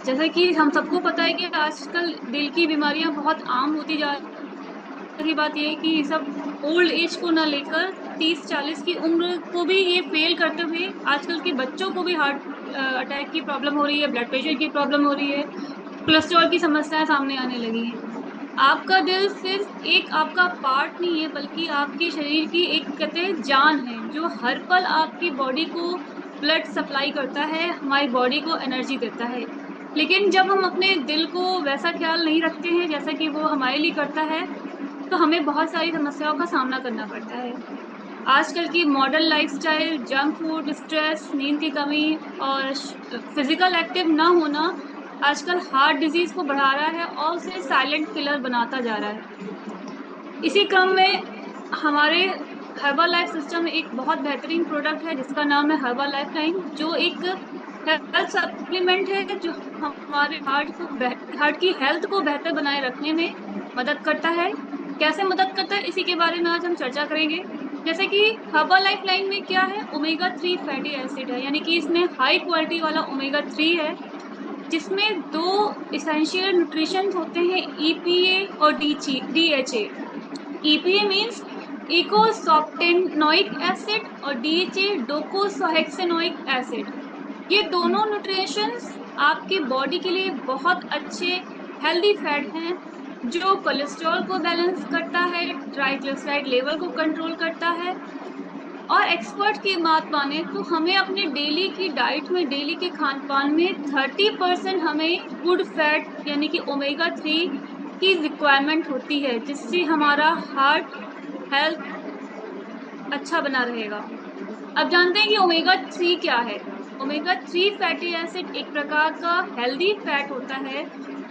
जैसा कि हम सबको पता है कि आजकल दिल की बीमारियां बहुत आम होती जा रही। बात ये है कि सब ओल्ड एज को ना लेकर 30-40 की उम्र को भी ये फेल करते हुए आजकल के बच्चों को भी हार्ट अटैक की प्रॉब्लम हो रही है, ब्लड प्रेशर की प्रॉब्लम हो रही है, कोलेस्ट्रॉल की समस्याएं सामने आने लगी हैं। आपका दिल सिर्फ एक आपका पार्ट नहीं है, बल्कि आपके शरीर की एक कहते हैं जान है, जो हर पल आपकी बॉडी को ब्लड सप्लाई करता है, हमारी बॉडी को एनर्जी देता है। लेकिन जब हम अपने दिल को वैसा ख्याल नहीं रखते हैं जैसा कि वो हमारे लिए करता है, तो हमें बहुत सारी समस्याओं का सामना करना पड़ता है। आजकल की modern lifestyle, junk food, stress, नींद की कमी और फिजिकल एक्टिव ना होना आजकल हार्ट डिजीज को बढ़ा रहा है और उसे साइलेंट किलर बनाता जा रहा है। इसी क्रम में हमारे हर्बल लाइफ सिस्टम में एक बहुत बेहतरीन प्रोडक्ट है जिसका नाम है हर्बल लाइफ लाइन, जो एक हेल्थ सप्लीमेंट है जो हमारे हार्ट की हेल्थ को बेहतर बनाए रखने में मदद करता है। कैसे मदद करता है, इसी के बारे में आज हम चर्चा करेंगे। जैसे कि हर्बल लाइफ लाइन में क्या है, ओमेगा 3 फैटी एसिड है, यानी कि इसमें हाई क्वालिटी वाला ओमेगा 3 है, जिसमें दो इसेंशियल न्यूट्रिशन होते हैं, ईपीए और डीएचए। ईपीए मीन्स इकोसॉप्टेनोइक एसिड और डीएचए डोकोसाहेक्सेनोइक एसिड। ये दोनों न्यूट्रिशंस आपकी बॉडी के लिए बहुत अच्छे हेल्दी फैट हैं, जो कोलेस्ट्रॉल को बैलेंस करता है, ट्राइग्लिसराइड लेवल को कंट्रोल करता है। और एक्सपर्ट की बात माने तो हमें अपने डेली की डाइट में, डेली के खान पान में 30% हमें गुड फैट यानी कि ओमेगा 3 की रिक्वायरमेंट होती है, जिससे हमारा हार्ट हेल्थ अच्छा बना रहेगा। अब जानते हैं कि ओमेगा 3 क्या है। ओमेगा 3 फैटी एसिड एक प्रकार का हेल्दी फैट होता है,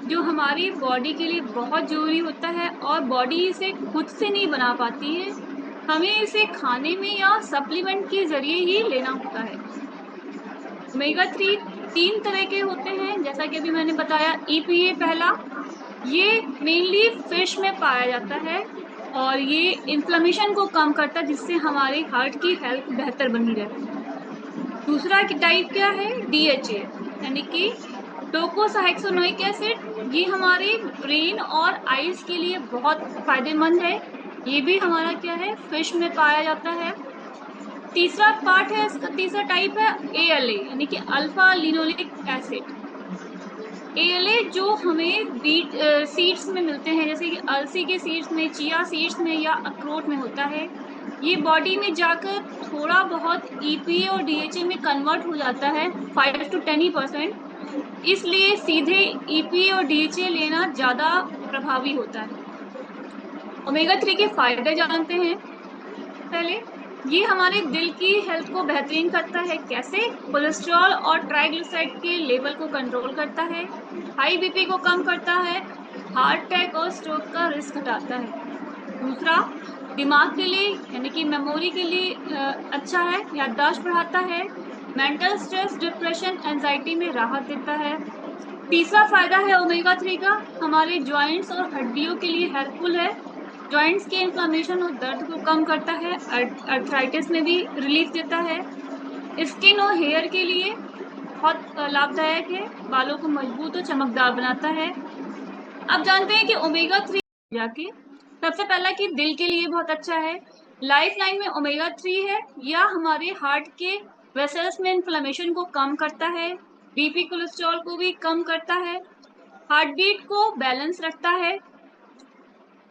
जो हमारी बॉडी के लिए बहुत जरूरी होता है और बॉडी इसे खुद से नहीं बना पाती है, हमें इसे खाने में या सप्लीमेंट के जरिए ही लेना होता है। ओमेगा 3 तीन तरह के होते हैं, जैसा कि अभी मैंने बताया। ईपीए पहला, ये मेनली फिश में पाया जाता है और ये इन्फ्लेमेशन को कम करता है, जिससे हमारे हार्ट की हेल्थ बेहतर बनी रहती है। दूसरा की टाइप क्या है, डीएचए, यानी कि डोकोसाहेक्सोनोइक एसिड। ये हमारे ब्रेन और आईज के लिए बहुत फायदेमंद है। ये भी हमारा क्या है, फिश में पाया जाता है। तीसरा पार्ट है इसका, तीसरा टाइप है एएलए, यानी कि अल्फा लिनोलिक एसिड। एएलए जो हमें बीट सीड्स में मिलते हैं, जैसे कि अलसी के सीड्स में, चिया सीड्स में या अखरोट में होता है। ये बॉडी में जाकर थोड़ा बहुत ईपीए और डीएचए में कन्वर्ट हो जाता है, 5 to 10%। इसलिए सीधे ईपीए और डीएचए लेना ज्यादा प्रभावी होता है। ओमेगा 3 के फायदे जानते हैं पहले। ये हमारे दिल की हेल्थ को बेहतरीन करता है। कैसे? कोलेस्ट्रॉल और ट्राइग्लिसराइड के लेवल को कंट्रोल करता है, हाई बीपी को कम करता है, हार्ट अटैक और स्ट्रोक का रिस्क घटाता है। दूसरा, दिमाग के लिए यानी कि मेमोरी के लिए अच्छा है, याददाश्त बढ़ाता है, मेंटल स्ट्रेस, डिप्रेशन, एंजाइटी में राहत देता है। तीसरा फायदा है ओमेगा 3 का, हमारे जॉइंट्स और हड्डियों के लिए हेल्पफुल है। जॉइंट्स के इन्फ्लेमेशन और दर्द को कम करता है, अर्थराइटिस में भी रिलीफ देता है। स्किन और हेयर के लिए बहुत लाभदायक है, बालों को मजबूत और चमकदार बनाता है। अब जानते हैं कि ओमेगा 3 जाके सबसे पहला कि दिल के लिए बहुत अच्छा है। लाइफ लाइन में ओमेगा 3 है, या हमारे हार्ट के वेसल्स में इन्फ्लेमेशन को कम करता है, बीपी कोलेस्ट्रॉल को भी कम करता है, हार्ट बीट को बैलेंस रखता है।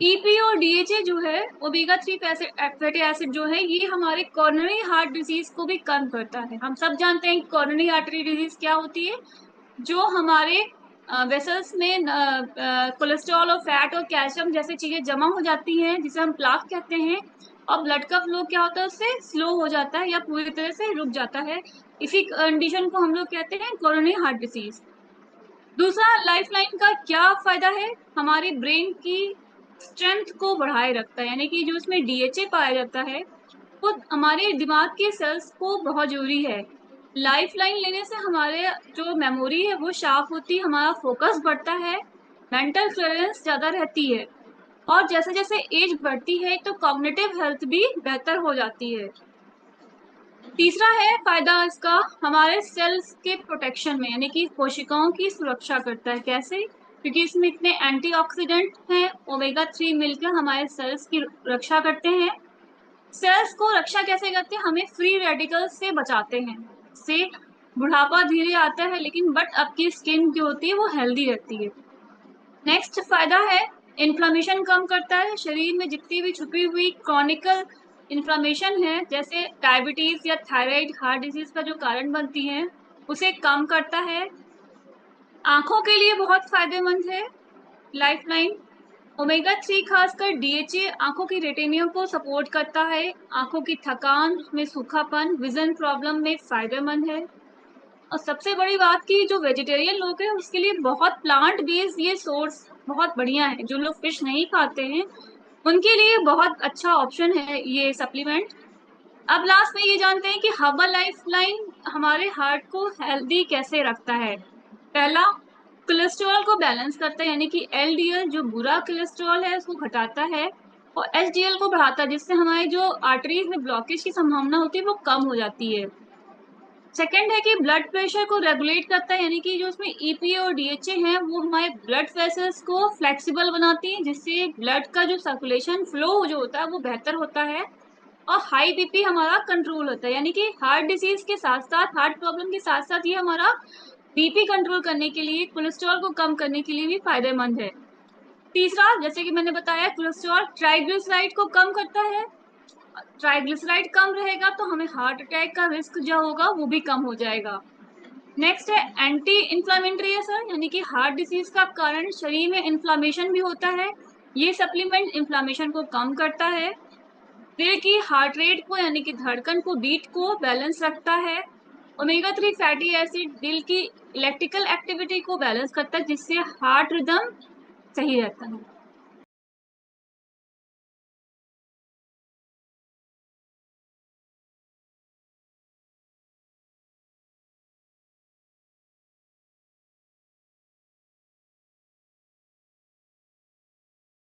ईपी और डीएचए जो है, ओमेगा 3 फैटी एसिड जो है, ये हमारे कॉर्नरी हार्ट डिजीज को भी कम करता है। हम सब जानते हैं कि कॉर्नरी आर्टरी डिजीज क्या होती है, जो हमारे वेसल्स में कोलेस्ट्रॉल और फैट और कैल्शियम जैसी चीजें जमा हो जाती हैं, जिसे हम प्लाक कहते हैं, और ब्लड का फ्लो क्या होता है, उससे स्लो हो जाता है या पूरी तरह से रुक जाता है। इसी कंडीशन को हम लोग कहते हैं कॉरोनरी हार्ट डिजीज। दूसरा, लाइफ लाइन का क्या फायदा है, हमारी ब्रेन की स्ट्रेंथ को बढ़ाए रखता है, यानी कि जो इसमें डीएचए पाया जाता है वो हमारे दिमाग के सेल्स को बहुत जरूरी है। लाइफ लाइन लेने से हमारे जो मेमोरी है वो शार्प होती है, हमारा फोकस बढ़ता है, मेंटल क्लियरेंस ज्यादा रहती है, और जैसे जैसे एज बढ़ती है तो कॉग्निटिव हेल्थ भी बेहतर हो जाती है। तीसरा है फायदा इसका हमारे सेल्स के प्रोटेक्शन में, यानी कि कोशिकाओं की सुरक्षा करता है। कैसे? क्योंकि इसमें इतने एंटीऑक्सीडेंट हैं, ओमेगा 3 मिलकर हमारे सेल्स की रक्षा करते हैं। सेल्स को रक्षा कैसे करते हैं? हमें फ्री रेडिकल्स से बचाते हैं। से बुढ़ापा धीरे आता है, लेकिन बट आपकी स्किन जो होती है वो हेल्दी रहती है। नेक्स्ट फायदा है इन्फ्लामेशन कम करता है। शरीर में जितनी भी छुपी हुई क्रॉनिकल इन्फ्लामेशन है, जैसे डायबिटीज या थायराइड हार्ट डिजीज का जो कारण बनती है, उसे कम करता है। आंखों के लिए बहुत फायदेमंद है। लाइफलाइन ओमेगा 3 खासकर डीएचए आंखों की रेटिना को सपोर्ट करता है। आंखों की थकान में सूखापन विजन प्रॉब्लम में फायदेमंद है। और सबसे बड़ी बात की जो वेजिटेरियन लोग हैं उसके लिए बहुत प्लांट बेस्ड ये सोर्स बहुत बढ़िया है। जो लोग फिश नहीं खाते हैं उनके लिए बहुत अच्छा ऑप्शन है ये सप्लीमेंट। अब लास्ट में ये जानते हैं कि हर्बल लाइफलाइन हमारे हार्ट को हेल्दी कैसे रखता है। पहला, कोलेस्ट्रॉल को बैलेंस करता है, यानी कि एलडीएल जो बुरा कोलेस्ट्रॉल है उसको घटाता है और एचडीएल को बढ़ाता है, जिससे हमारे जो आर्टरीज में ब्लॉकेज की संभावना होती है वो कम हो जाती है। सेकेंड है कि ब्लड प्रेशर को रेगुलेट करता है, यानी कि जो इसमें ईपीए और डीएचए हैं वो हमारे ब्लड वेसल्स को फ्लेक्सिबल बनाती हैं, जिससे ब्लड का जो सर्कुलेशन फ्लो जो होता है वो बेहतर होता है। और हाई बीपी हमारा कंट्रोल होता है, यानी कि हार्ट डिजीज के साथ साथ हार्ट प्रॉब्लम के साथ साथ ये हमारा बीपी कंट्रोल करने के लिए, कोलेस्ट्रॉल को कम करने के लिए भी फायदेमंद है। तीसरा, जैसे कि मैंने बताया, कोलेस्ट्रॉल ट्राइग्लिसराइड को कम करता है। ट्राइग्लिसराइड कम रहेगा तो हमें हार्ट अटैक का रिस्क जो होगा वो भी कम हो जाएगा। नेक्स्ट है एंटी इंफ्लामेटरी असर, यानी कि हार्ट डिजीज का कारण शरीर में इन्फ्लामेशन भी होता है। ये सप्लीमेंट इन्फ्लामेशन को कम करता है। दिल की हार्ट रेट को, यानी कि धड़कन को, बीट को बैलेंस रखता है। ओमेगा 3 फैटी एसिड दिल की इलेक्ट्रिकल एक्टिविटी को बैलेंस करता है, जिससे हार्ट रिदम सही रहता है।